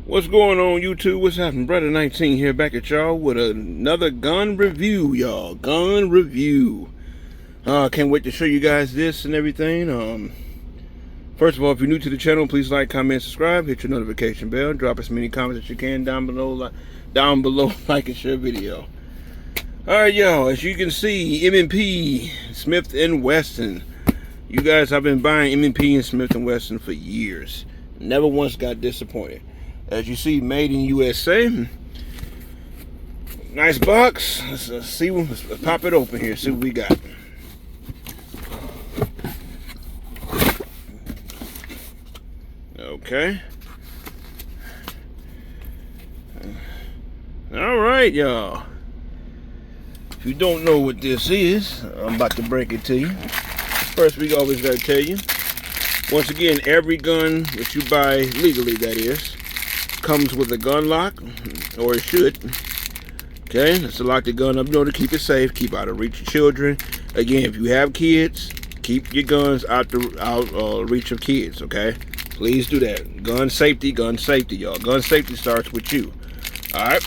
What's going on, YouTube? What's happening? Brother 19 here, back at y'all with another gun review, y'all. Gun review. Can't wait to show you guys this and everything. First of all, if you're new to the channel, please like, comment, subscribe, hit your notification bell, drop as many comments as you can down below, like and share video. All right, y'all. As you can see, M&P Smith & Wesson. You guys, I've been buying M&P and Smith & Wesson for years. Never once got disappointed. As you see, made in USA. Nice box. Let's pop it open here. See what we got. Okay. All right, y'all. If you don't know what this is, I'm about to break it to you. First, we always gotta tell you. Once again, every gun that you buy legally, that is, comes with a gun lock, or it should. Okay, that's to lock the gun up, to keep it safe, keep out of reach of children. Again, if you have kids, keep your guns out reach of kids. Okay, please do that. Gun safety, y'all. Gun safety starts with you. All right.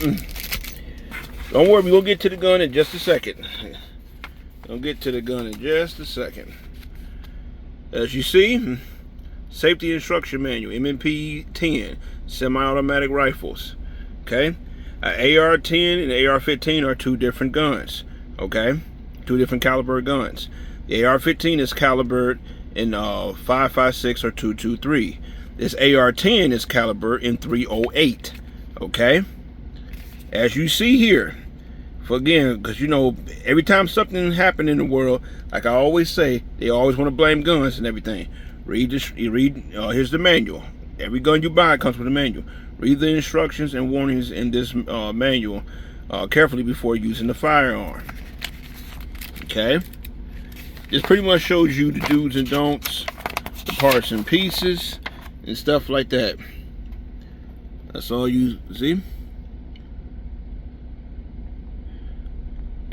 Don't worry, we're gonna get to the gun in just a second. As you see, safety instruction manual, M&P 10, semi-automatic rifles. Okay, AR-10 and AR-15 are two different guns. Okay, two different caliber guns. The AR-15 is calibered in 5.56 or 2.23. This AR-10 is calibered in 308. Okay, as you see here. Again, because you know, every time something happens in the world, like I always say, they always want to blame guns and everything. Here's the manual. Every gun you buy comes with a manual. Read the instructions and warnings in this manual carefully before using the firearm. Okay, this pretty much shows you the do's and don'ts, the parts and pieces, and stuff like that. That's all you see.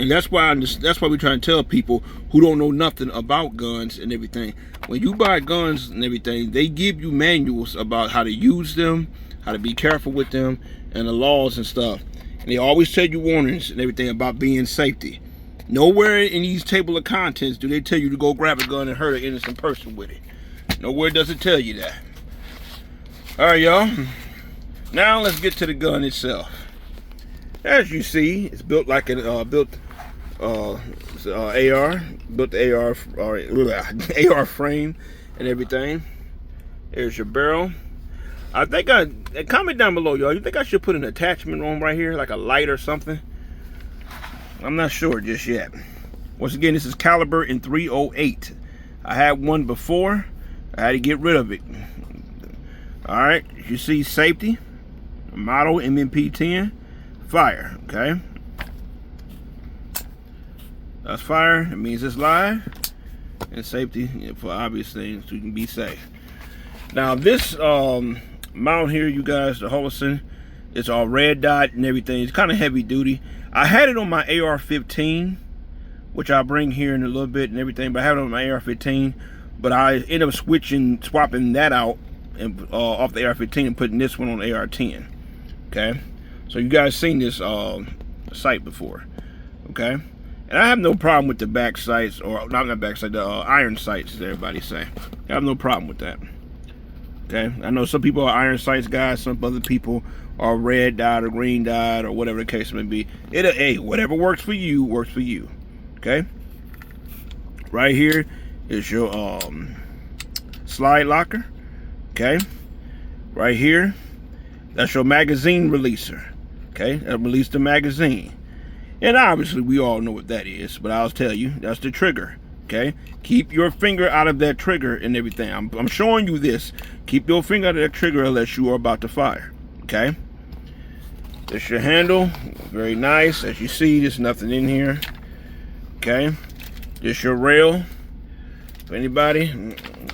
And that's why we're trying to tell people who don't know nothing about guns and everything. When you buy guns and everything, they give you manuals about how to use them, how to be careful with them, and the laws and stuff. And they always tell you warnings and everything about being safety. Nowhere in these table of contents do they tell you to go grab a gun and hurt an innocent person with it. Nowhere does it tell you that. All right, y'all. Now let's get to the gun itself. As you see, it's built like an AR, built the AR frame and everything. There's your barrel. I think comment down below, y'all. You think I should put an attachment on right here, like a light or something? I'm not sure just yet. Once again, this is caliber in 308. I had one before. I had to get rid of it. All right, you see safety, model M&P 10. Fire, okay? That's fire. It means it's live. And safety for obvious things, so you can be safe. Now this mount here, you guys, the Holosun, it's all red dot and everything. It's kind of heavy duty. I had it on my AR-15, which I'll bring here in a little bit and everything, but I have it on my AR-15. But I ended up swapping that out and off the AR-15 and putting this one on AR-10. Okay. So you guys seen this sight before, okay? And I have no problem with the back sights, or not the back sight, the iron sights, as everybody say. I have no problem with that, okay? I know some people are iron sights guys, some other people are red dot or green dot or whatever the case may be. Hey, whatever works for you, okay? Right here is your slide locker, okay? Right here, that's your magazine releaser. Okay, that release the magazine. And obviously we all know what that is, but I'll tell you, that's the trigger. Okay, keep your finger out of that trigger and everything. I'm showing you this. Keep your finger out of that trigger unless you are about to fire. Okay, this your handle, very nice. As you see, there's nothing in here. Okay, this your rail. If anybody,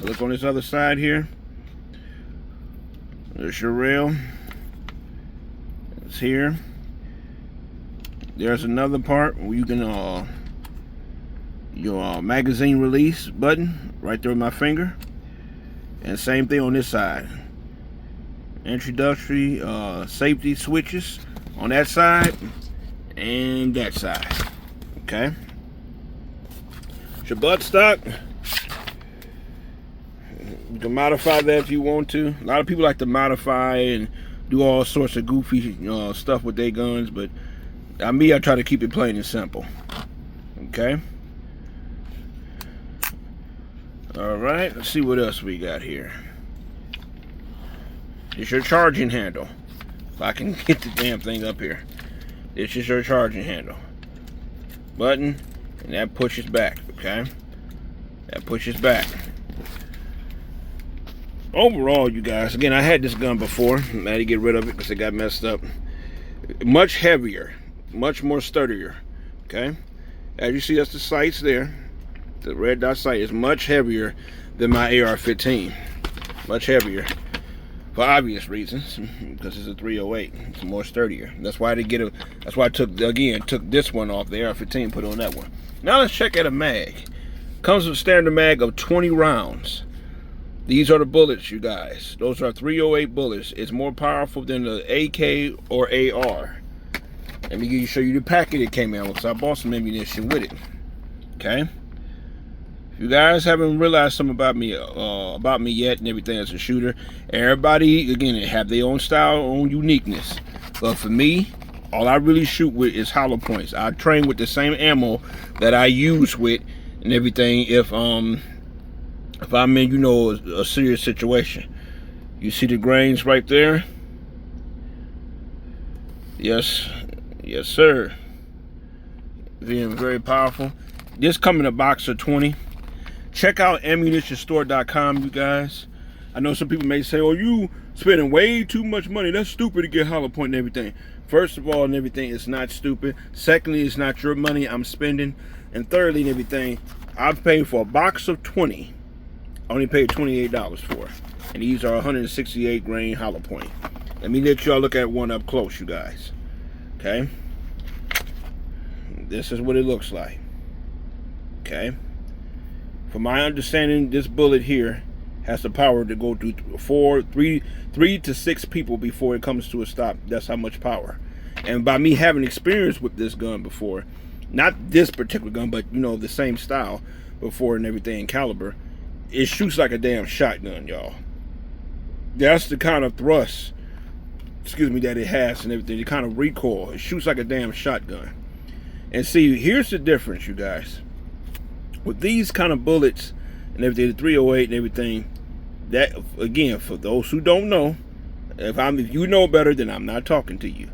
look on this other side here. There's your rail. Here, there's another part where you can your magazine release button right there with my finger, and same thing on this side. introductory safety switches on that side and that side. Okay. It's your buttstock. You can modify that if you want to. A lot of people like to modify and do all sorts of goofy stuff with their guns, but I try to keep it plain and simple. Okay. All right. Let's see what else we got here. It's your charging handle. If I can get the damn thing up here. This is your charging handle. Button, and that pushes back. Okay. That pushes back. Overall, you guys, again, I had this gun before. I had to get rid of it because it got messed up. Much heavier, much more sturdier. Okay, as you see, that's the sights there. The red dot sight is much heavier than my AR-15. Much heavier, for obvious reasons, because it's a 308. It's more sturdier. That's why they get a. That's why I took this one off the AR-15, put on that one. Now let's check out a mag. Comes with a standard mag of 20 rounds. These are the bullets, you guys. Those are 308 bullets. It's more powerful than the AK or AR. Let me show you the packet it came in with. So I bought some ammunition with it. Okay. If you guys haven't realized something about me yet and everything as a shooter, everybody again they have their own style, own uniqueness. But for me, all I really shoot with is hollow points. I train with the same ammo that I use with and everything. If I'm in, a serious situation. You see the grains right there? Yes, yes, sir. Being very powerful. This comes in a box of 20. Check out ammunitionstore.com, you guys. I know some people may say, "Oh, you spending way too much money. That's stupid to get hollow point and everything." First of all, and everything, it's not stupid. Secondly, it's not your money I'm spending. And thirdly, and everything, I've paid for a box of 20. I only paid $28 for it. And these are 168 grain hollow point. Let me let y'all look at one up close, you guys. Okay. This is what it looks like. Okay. From my understanding, this bullet here has the power to go through three to six people before it comes to a stop. That's how much power. And by me having experience with this gun before, not this particular gun, but the same style before and everything, caliber, it shoots like a damn shotgun, y'all. That's the kind of thrust, that it has and everything. The kind of recoil. It shoots like a damn shotgun. And see, here's the difference, you guys. With these kind of bullets and everything, the 308 and everything, that, again, for those who don't know, if you know better, then I'm not talking to you.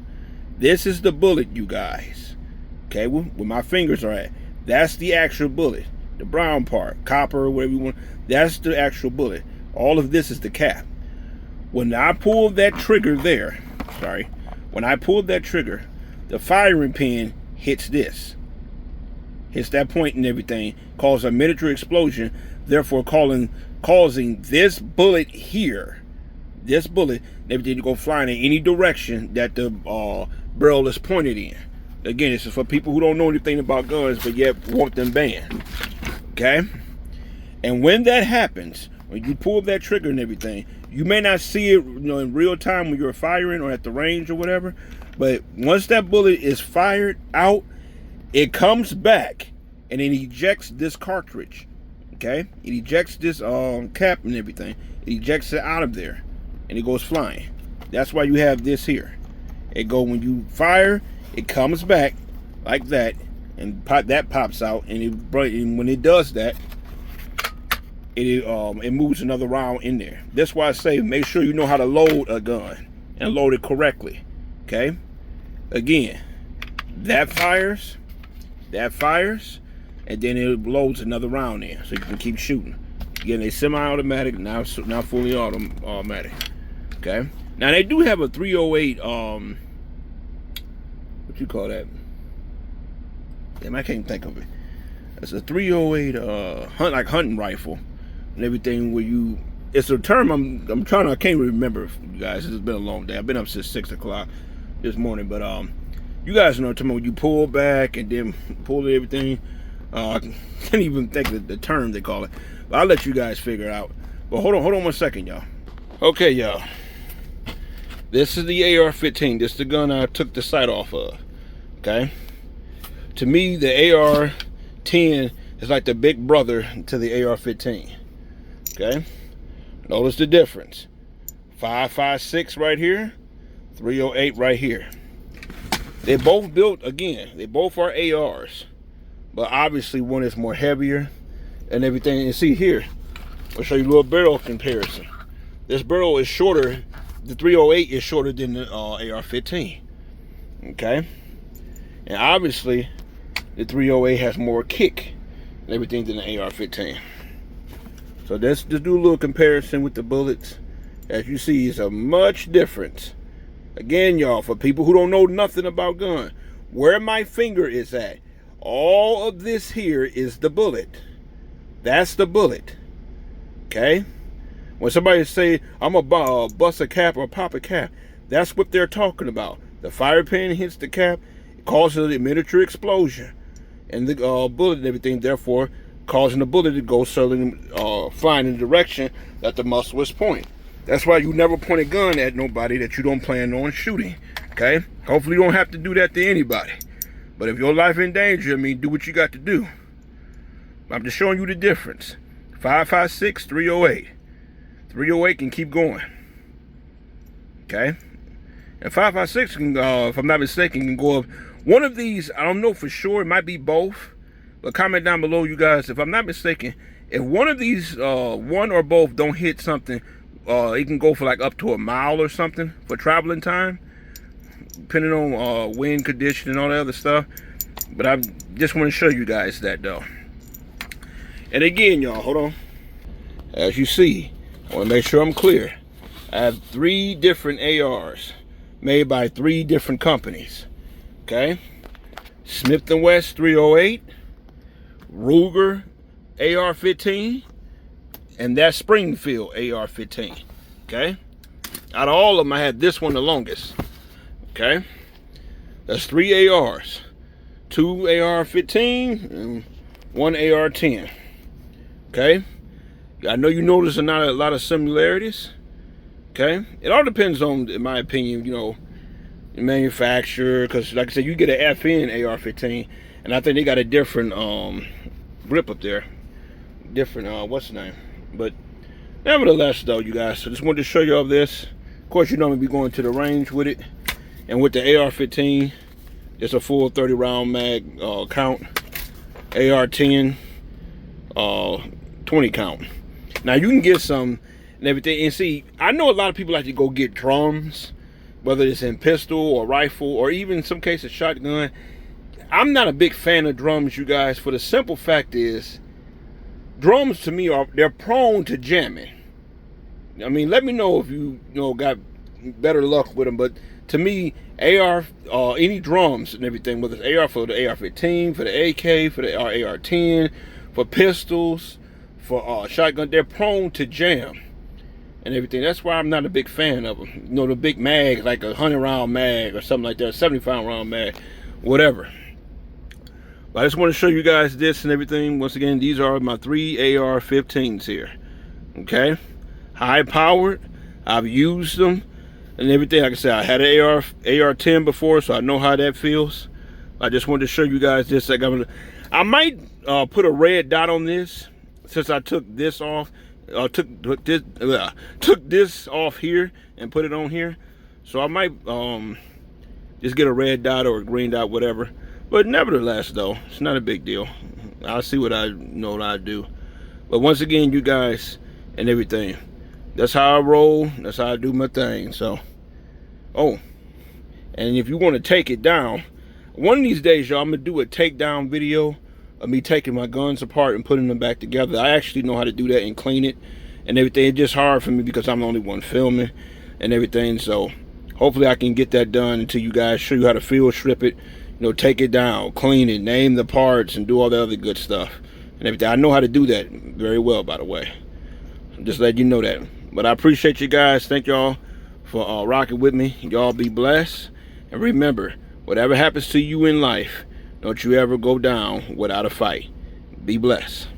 This is the bullet, you guys. Okay, where my fingers are at. That's the actual bullet. The brown part, copper, whatever you want, that's the actual bullet. All of this is the cap. When I pulled that trigger there, when I pulled that trigger, the firing pin hits this. Hits that point and everything, causes a miniature explosion, therefore causing this bullet here, and everything to go flying in any direction that the barrel is pointed in. Again, this is for people who don't know anything about guns, but yet want them banned. Okay? And when that happens, when you pull that trigger and everything, you may not see it in real time when you're firing or at the range or whatever, but once that bullet is fired out, it comes back and it ejects this cartridge. Okay? It ejects this cap and everything. It ejects it out of there and it goes flying. That's why you have this here. When you fire, it comes back like that, and that pops out, and when it does that, it moves another round in there. That's why I say make sure you know how to load a gun and load it correctly. Okay? Again, that fires, and then it loads another round in, so you can keep shooting. Again, they semi-automatic, now fully automatic. Okay? Now they do have a 308, what you call that? Damn, I can't think of it. It's a 308 hunting rifle and everything where it's a term I can't remember, you guys. It's been a long day. I've been up since 6 o'clock this morning, but you guys know what I'm talking about, when you pull back and then pull everything. I can't even think of the term they call it, but I'll let you guys figure it out. But hold on 1 second, y'all. Okay, y'all. This is the AR-15. This is the gun I took the sight off of. Okay. To me, the AR-10 is like the big brother to the AR-15. Okay. Notice the difference. 5.56 right here, 308 right here. They both built, again, they both are ARs, but obviously one is more heavier and everything. And see here, I'll show you a little barrel comparison. This barrel is shorter, the 308 is shorter than the AR-15. Okay. And obviously the 308 has more kick and everything than the AR-15. So let's just do a little comparison with the bullets. As you see, it's a much difference. Again, y'all, for people who don't know nothing about gun, where my finger is at, all of this here is the bullet. That's the bullet. Okay? When somebody say, I'm gonna bust a cap or pop a cap, that's what they're talking about. The fire pin hits the cap, it causes a miniature explosion, and the bullet and everything, therefore, causing the bullet to go flying in the direction that the muzzle is pointing. That's why you never point a gun at nobody that you don't plan on shooting. Okay? Hopefully you don't have to do that to anybody. But if your life in danger, I mean, do what you got to do. I'm just showing you the difference. 5.56, 308. 308 can keep going. Okay? And 5.56 can, if I'm not mistaken, can go up. One of these, I don't know for sure, it might be both. But comment down below, you guys, if I'm not mistaken, if one of these, one or both don't hit something, it can go for like up to a mile or something for traveling time, depending on wind condition and all that other stuff. But I just want to show you guys that though. And again, y'all, hold on. As you see, I want to make sure I'm clear. I have 3 different ARs made by 3 different companies. Okay? Smith & Wesson 308, Ruger AR-15, and that Springfield AR-15. Okay? Out of all of them, I had this one the longest. Okay? That's 3 ARs. 2 AR-15 and 1 AR-10. Okay? I know you notice not a lot of similarities. Okay? It all depends on, in my opinion, you know, the manufacturer. Because, like I said, you get an FN AR-15, and I think they got a different grip up there. Different, what's the name? But nevertheless, though, you guys, so just wanted to show you all this. Of course, you know I'm going to be going to the range with it. And with the AR-15, it's a full 30 round mag count. AR-10, 20 count. Now, you can get some and everything. And see, I know a lot of people like to go get drums, whether it's in pistol or rifle or even in some cases shotgun. I'm not a big fan of drums, you guys, for the simple fact is, drums to me they're prone to jamming. I mean, let me know if you got better luck with them, but to me, any drums and everything, whether it's AR for the AR-15, for the AK, for the AR-10, for pistols, for shotgun, they're prone to jam and everything. That's why I'm not a big fan of them. You know, the big mag, like a 100 round mag or something like that, 75 round mag, whatever. But I just want to show you guys this and everything. Once again, these are my 3 AR-15s here. Okay? High powered. I've used them and everything. Like I said, I had an AR-10 before, so I know how that feels. I just wanted to show you guys this. Like I might put a red dot on this since I took this off. Took this off here and put it on here. So I might just get a red dot or a green dot, whatever. But nevertheless, though, it's not a big deal. I'll see what I know what I do. But once again, you guys and everything, that's how I roll. That's how I do my thing. So, oh, and if you want to take it down, one of these days, y'all, I'm going to do a takedown video of me taking my guns apart and putting them back together. I actually know how to do that and clean it and everything. It's just hard for me because I'm the only one filming and everything. So, hopefully I can get that done until you guys show you how to field strip it. You know, take it down, clean it, name the parts, and do all the other good stuff and everything. I know how to do that very well, by the way. Just let you know that. But I appreciate you guys. Thank y'all for rocking with me. Y'all be blessed. And remember, whatever happens to you in life, don't you ever go down without a fight. Be blessed.